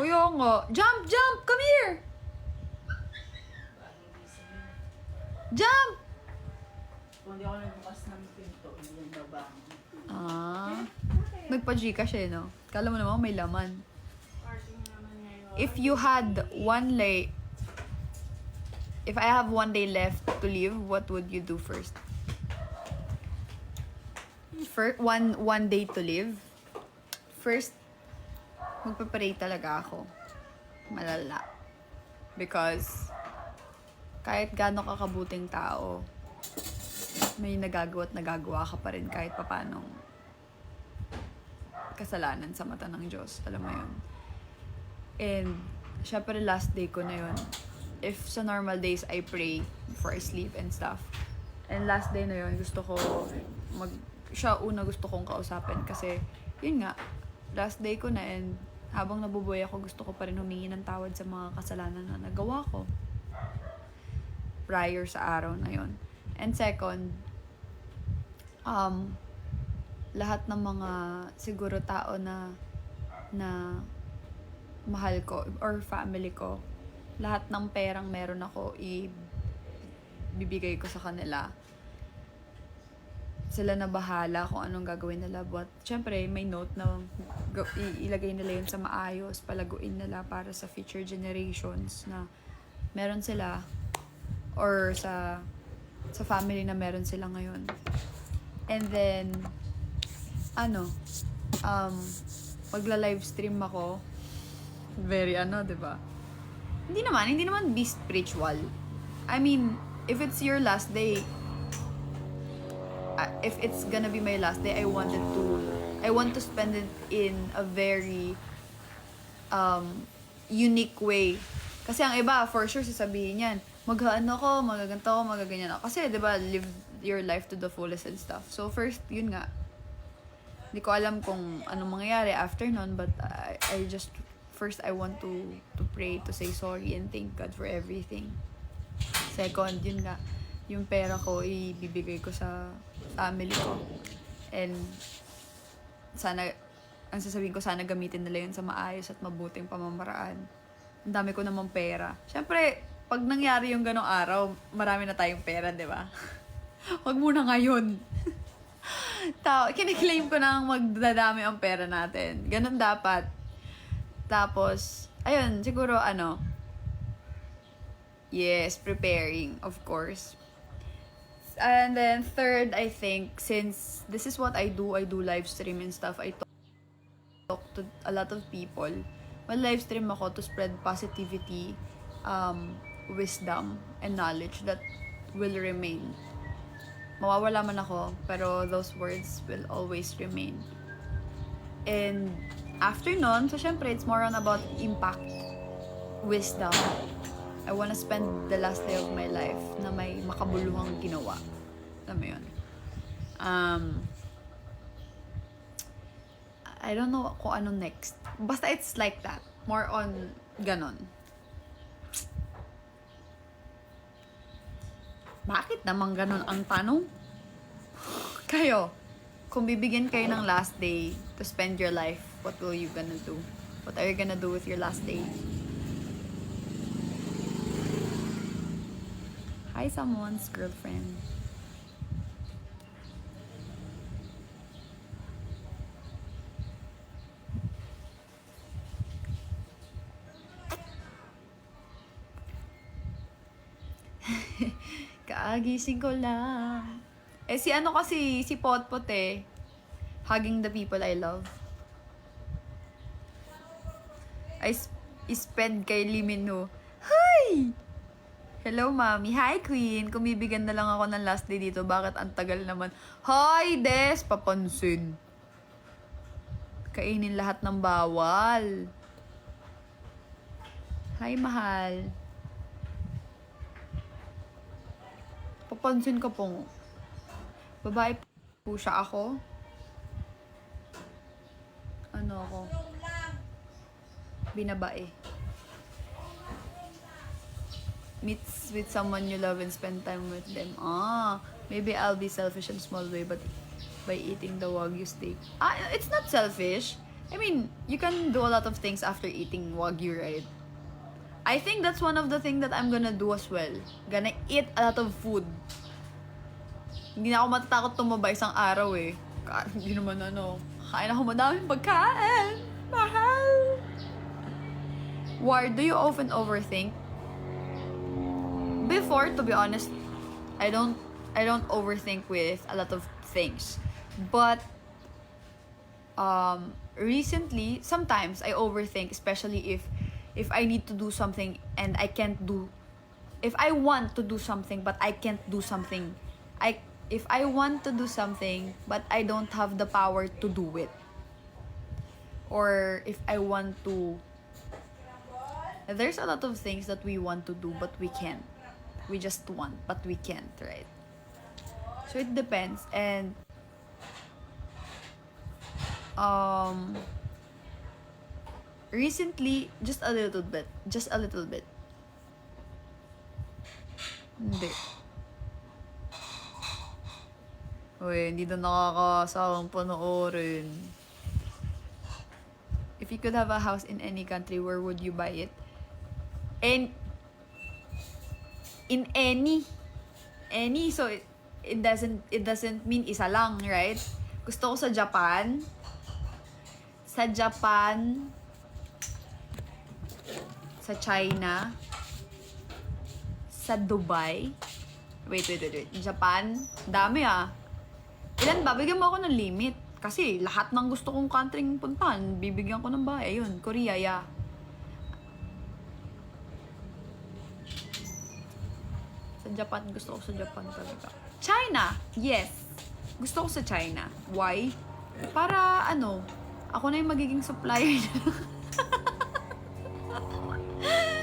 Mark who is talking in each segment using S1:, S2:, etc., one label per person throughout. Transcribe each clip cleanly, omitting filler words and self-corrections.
S1: Kuya nga. Jump! Jump! Come here! Jump!
S2: Kung di ako nagbukas ng pinto, hindi yung baba.
S1: Ah. Nagpa-Gcash eh, no? Kala mo naman may laman.
S2: Parting naman ngayon.
S1: If you had one day... If I have one day left to live, what would you do first? One day to live? First, magpa-pray talaga ako. Malala. Because, kahit gaano ka kabuting tao, may nagagawa at nagagawa ka pa rin kahit papanong kasalanan sa mata ng Diyos. Alam mo yun. And, syempre last day ko na yun. If sa normal days, I pray before I sleep and stuff. And last day na yun, gusto ko siya una gusto kong kausapin kasi, yun nga, last day ko na and habang nabubuhay ako, gusto ko pa rin humingi ng tawad sa mga kasalanan na nagawa ko prior sa araw na yun. And second, lahat ng mga siguro tao na mahal ko or family ko, lahat ng perang meron ako bibigay ko sa kanila. Sila na bahala kung anong gagawin nila. But, syempre, may note na ilagay nila yun sa maayos, palaguin nila para sa future generations na meron sila or sa family na meron sila ngayon. And then, magla-livestream ako. Very diba? Hindi naman be spiritual. I mean, if it's your last day, if it's gonna be my last day, I want to spend it in a very unique way. Kasi ang iba, for sure, sasabihin yan, magaganto ko, magaganyan ako. Kasi, di ba, live your life to the fullest and stuff. So, first, yun nga. Hindi ko alam kung anong mangyayari after nun, but first, I want to pray, to say sorry, and thank God for everything. Second, yun nga, yung pera ko, ibibigay ko sa family ko. And, ang sasabihin ko, sana gamitin nila yun sa maayos at mabuting pamamaraan. Ang dami ko namang pera. Siyempre, pag nangyari yung ganong araw, marami na tayong pera, di ba? Huwag muna ngayon. Kiniklaim ko na magdadami ang pera natin. Ganon dapat. Tapos, ayun, siguro yes, preparing, of course. And then third, I think, since this is what I do live stream and stuff, I talk to a lot of people. Live stream ako to spread positivity, wisdom, and knowledge that will remain. Mawawala man ako, pero those words will always remain. And after nun, so syempre, it's more on about impact, wisdom. I wanna spend the last day of my life na may makabuluhang ginawa. Alam mo yun? I don't know kung ano next. Basta it's like that. More on ganon. Bakit naman ganon ang tanong? Kayo, kung bibigyan kayo ng last day to spend your life, what will you gonna do? What are you gonna do with your last day? Hi, someone's girlfriend. Kaagising ko lang. Si Potpot hugging the people I love. I spend kay Limino. Hi! Hello, Mami. Hi, Queen. Kung bibigyan na lang ako ng last day dito, bakit ang tagal naman? Hi, Des! Papansin. Kainin lahat ng bawal. Hi, mahal. Papansin ka po. Babae po siya ako. Ano ako? Binabae. Meet with someone you love and spend time with them. Maybe I'll be selfish in small way, but by eating the Wagyu steak. It's not selfish. I mean, you can do a lot of things after eating Wagyu, right? I think that's one of the things that I'm gonna do as well. Gonna eat a lot of food. Hindi na ako matatakot tumaba isang araw eh. Hindi naman kain ako madaming pagkain. Mahal. War, do you often overthink? Before, to be honest, I don't overthink with a lot of things. But recently, sometimes I overthink, especially if I need to do something and I can't do. If I want to do something but I can't do something. If I want to do something but I don't have the power to do it. Or if I want to, there's a lot of things that we want to do but we can't. We just want but we can't, right? So it depends. And recently, just a little bit. Hindi. Uy, hindi na nakakasawang panoorin. If you could have a house in any country, where would you buy it? And in any, so it doesn't mean isa lang, right? Gusto ko sa Japan, sa China, sa Dubai. Wait. Japan, dami ah. Ilan ba? Bigyan mo ako ng limit. Kasi lahat ng gusto kong countryng puntahan, bibigyan ko ng bahay. Ayun, Korea, yeah. Sa Japan, gusto ko sa Japan talaga. China, yes. Gusto ko sa China. Why? Para ako na yung magiging supplier niyo.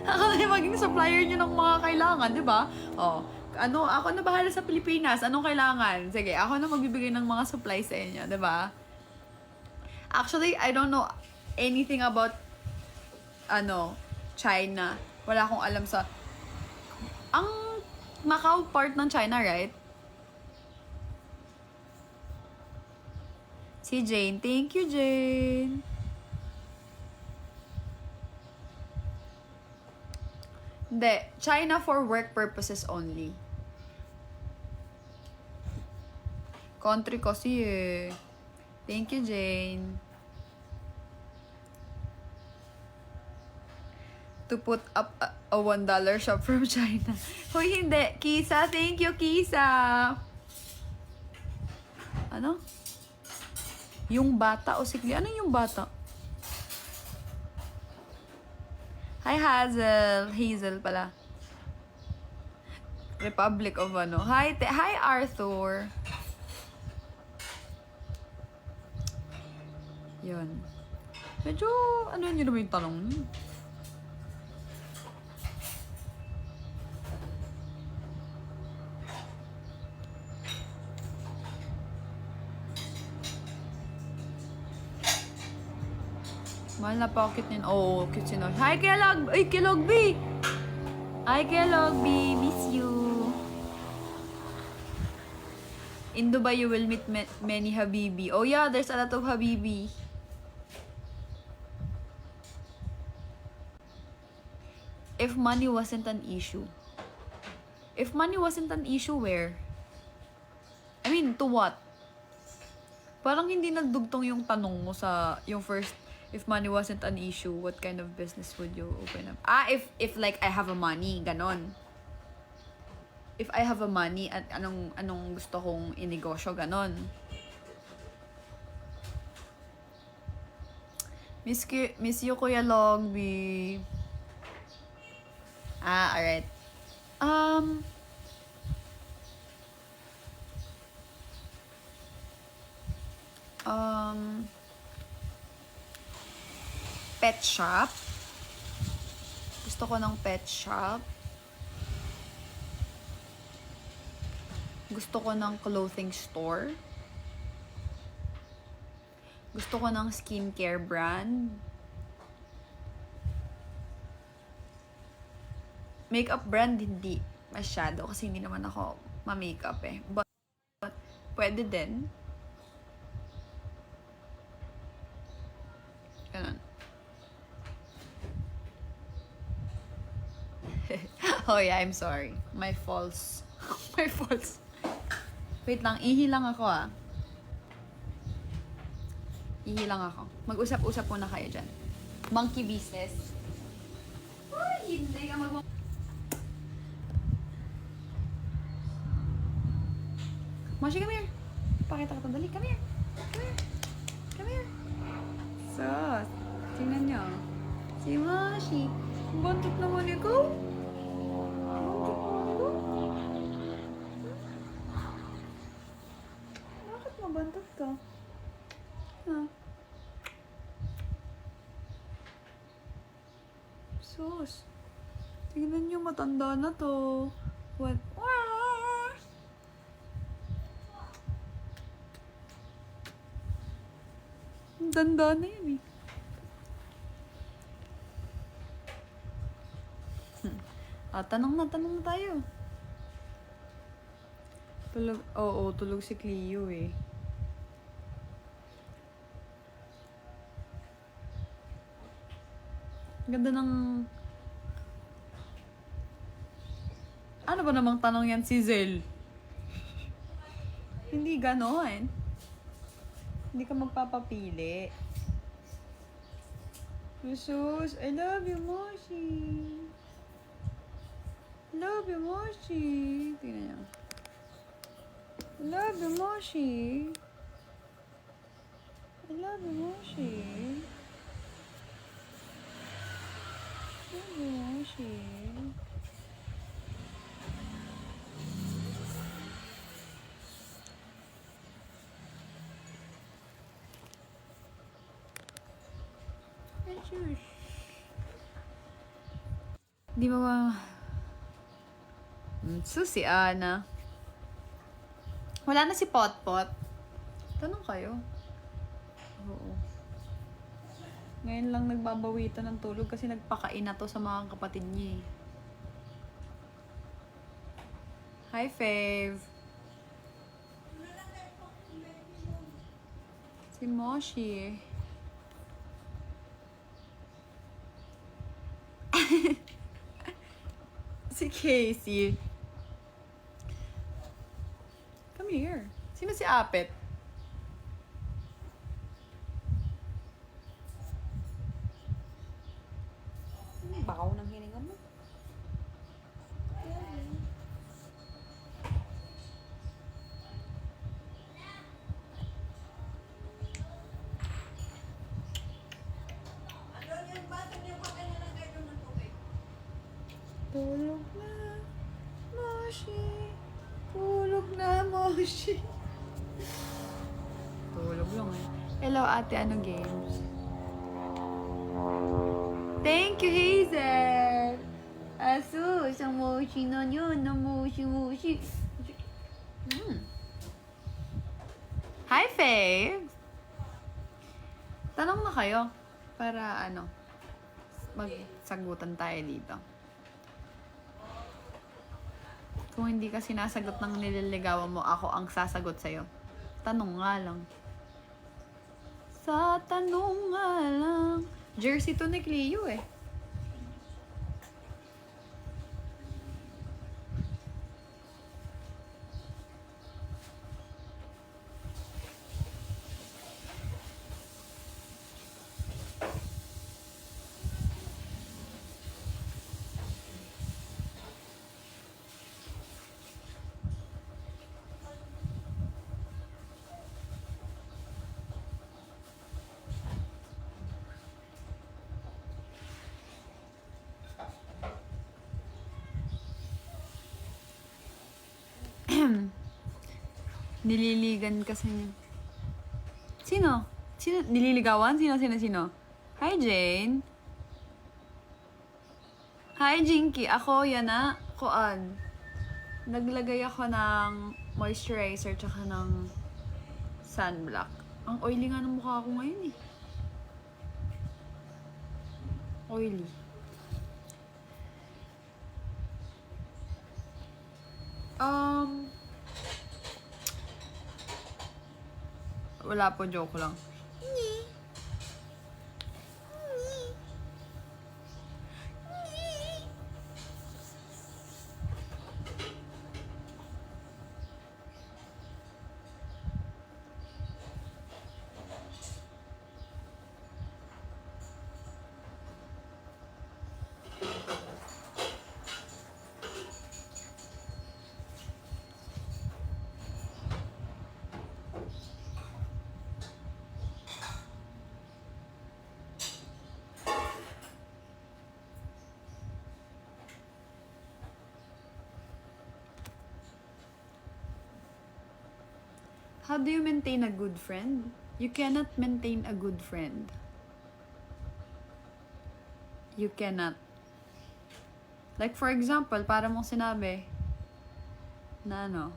S1: Ako na yung magiging supplier niyo ng mga kailangan, di ba? Ako na bahala sa Pilipinas. Anong kailangan? Sige, ako na magbibigay ng mga supplies sa inyo, di ba? Actually, I don't know anything about China. Wala akong alam sa ang Macau part ng China, right? Si Jane. Thank you, Jane. Hindi. China for work purposes only. Country kasi eh. Thank you, Jane. To put up a $1 shop from China. Hoy, hindi. Kisa, thank you, Kisa. Ano? Yung bata o sikli? Ano yung bata? Hi, Hazel pala. Republic of Hi, Arthur. Yun. Medyo, yun naman yung tanong niyo? Mahal na pocket niyan. Oh, cute si Nor. Hi, Kellogg! Ay, Kellogg B! Hi, Kellogg B! Miss you! In Dubai, you will meet many Habibi. Oh yeah, there's a lot of Habibi. If money wasn't an issue. If money wasn't an issue, where? I mean, to what? Parang hindi nagdugtong yung tanong mo sa yung first. If money wasn't an issue, what kind of business would you open up? If like I have a money, ganon. If I have a money at anong gusto kong inegosyo, ganon. Miss you, Kuya Longby. Alright. Pet shop. Gusto ko ng pet shop. Gusto ko ng clothing store. Gusto ko ng skincare brand. Makeup brand, hindi masyado. Kasi hindi naman ako ma-makeup eh. But pwede din. Oh yeah, I'm sorry. My faults. My faults. Wait lang, ihi lang ako ah. Ihi lang ako. Mag-usap-usap muna kayo dyan. Monkey business. Ay, hindi ka mag- Moshi, come here. Pakita ko ito. Dali, come here. Come here. Come here. Sus. Tingnan nyo. Si Moshi. Bantot naman ikaw. Bantot naman ikaw. Bakit mabantot ka? Ha? Sus. Tingnan nyo, matanda na to. What? Ang tanda na yun eh. Tanong na tayo. Tulog, oo, tulog si Cleo eh. Ganda ng... Ano ba namang tanong yan si Zel? Hindi ganon. Hindi ka magpapapili. Jesus, I love you, Moshi. Love you, Moshi. Tingnan niyo. Love you, Moshi. I love you, Moshi. Love you, Moshi. Di ba ba... Susi, Ana. Wala na si Potpot. Tanong kayo. Oo. Ngayon lang nagbabawitan ng tulog kasi nagpakain na to sa mga kapatid niya eh. Hi, Fave. Si Moshi. Si Casey. Come here. Sino si Apet? Bakaw ng hininga mo. Tulog na, Moshi. Tulog na, Moshi. Tulog lang eh. Hello, ate. Ano games? Thank you, Hazel. Aso, isang Moshi na yun. Na Moshi. Hi, Faye. Tanong na kayo para ano, magsagutan tayo dito. Kung hindi ka sinasagot ng nililigawan mo, ako ang sasagot sa'yo. Tanong nga lang. Sa tanong nga lang. Jersey to ni Cleo eh. Nililigan kasi niya. Sino? Sino? Nililigawan? Sino? Hi, Jane. Hi, Jinky. Ako, yan na. Kuan. Naglagay ako ng moisturizer tsaka ng sunblock. Ang oily nga ng mukha ko ngayon eh. Oily. Wala po, joke lang. How do you maintain a good friend? You cannot maintain a good friend. You cannot. Like for example, para mong sinabi na ano,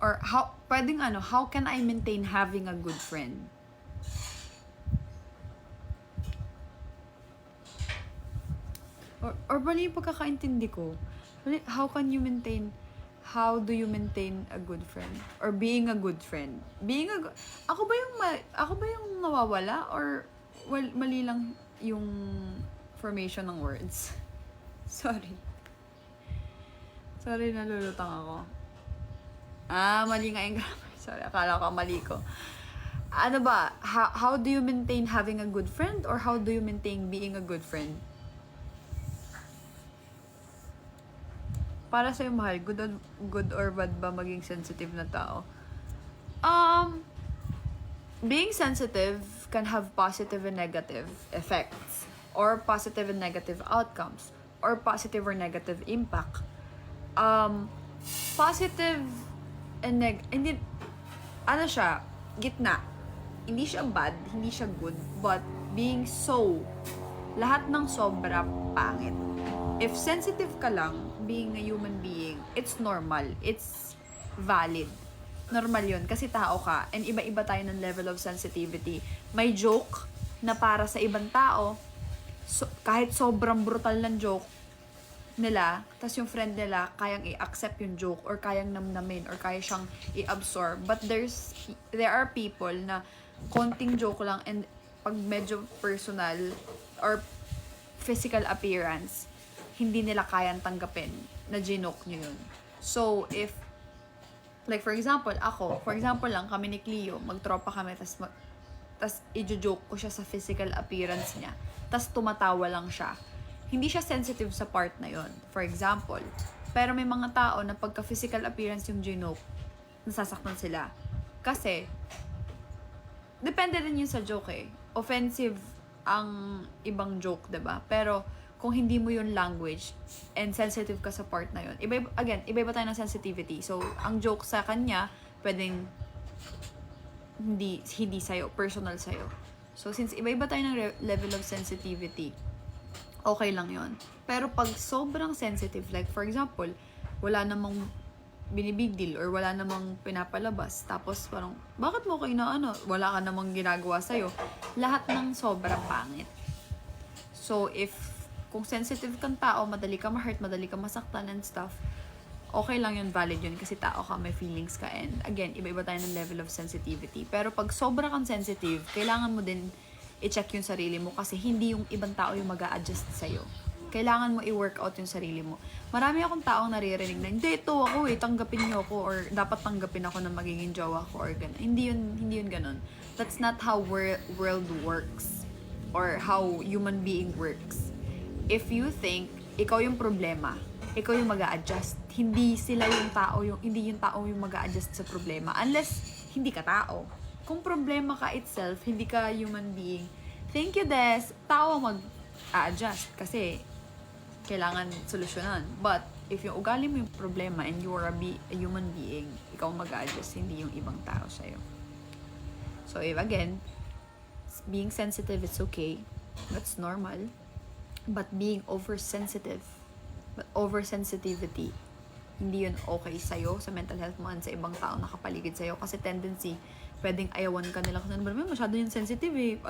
S1: or how can I maintain having a good friend? Or mali yung pagkakaintindi ko. How do you maintain a good friend? Or being a good friend? Ako ba yung nawawala? Or mali lang yung formation ng words? Sorry, nalulutang ako. Mali nga yung grammar. Sorry, akala ko mali ko. Ano ba? How do you maintain having a good friend? Or how do you maintain being a good friend? Para sa'yo, mahal, good or bad ba maging sensitive na tao? Being sensitive can have positive and negative effects, or positive and negative outcomes, or positive or negative impact. Positive and hindi, ano siya, gitna. Hindi siya bad, hindi siya good, but being lahat ng sobra pangit. If sensitive ka lang, being a human being, it's normal. It's valid. Normal yun. Kasi tao ka. And iba-iba tayo ng level of sensitivity. May joke na para sa ibang tao, kahit sobrang brutal ng joke nila, tas yung friend nila, kayang i-accept yung joke, or kayang namnamin, or kaya siyang i-absorb. But there are people na konting joke lang, and pag medyo personal, or physical appearance, hindi nila kayang tanggapin na ginoke nyo yun. So, if, like for example, kami ni Cleo, magtropa kami, tas i-joke ko siya sa physical appearance niya, tas tumatawa lang siya. Hindi siya sensitive sa part na yun, for example. Pero may mga tao na pagka physical appearance yung ginoke, nasasaktan sila. Kasi, depende rin yun sa joke eh. Offensive ang ibang joke, diba? Pero, kung hindi mo yung language and sensitive ka sa part na yun. Iba-iba tayo ng sensitivity. So, ang joke sa kanya, pwedeng hindi sa'yo, personal sa'yo. So, since iba-iba tayo ng level of sensitivity, okay lang yun. Pero pag sobrang sensitive, like for example, wala namang binibig deal or wala namang pinapalabas, tapos parang, bakit mo kayo na wala ka namang ginagawa sa'yo, lahat ng sobrang pangit. So, kung sensitive kang tao, madali ka ma-hurt, madali ka masaktan and stuff, okay lang yun, valid yun, kasi tao ka, may feelings ka, and again, iba-iba tayo ng level of sensitivity. Pero pag sobra kang sensitive, kailangan mo din i-check yung sarili mo, kasi hindi yung ibang tao yung mag-a-adjust sa'yo. Kailangan mo i-work out yung sarili mo. Marami akong taong naririnig na, hindi, ito ako tanggapin niyo ako, or dapat tanggapin ako na magiging jowa ko, or gano'n. Hindi yun gano'n. That's not how world works, or how human being works. If you think ikaw yung problema, ikaw yung mag-a-adjust, hindi yung tao yung mag-a-adjust sa problema, unless hindi ka tao. Kung problema ka itself, hindi ka human being, thank you Des, tao mag-a-adjust kasi kailangan solusyonan. But if yung ugali mo yung problema and you are a human being, ikaw mag-a-adjust, hindi yung ibang tao sa'yo. So if again, being sensitive, it's okay, that's normal. But being oversensitivity, hindi yun okay sa'yo, sa mental health mo, and sa ibang tao nakapaligid sa'yo. Kasi tendency, pwedeng ayawan ka nila kasi masyado yung sensitive eh.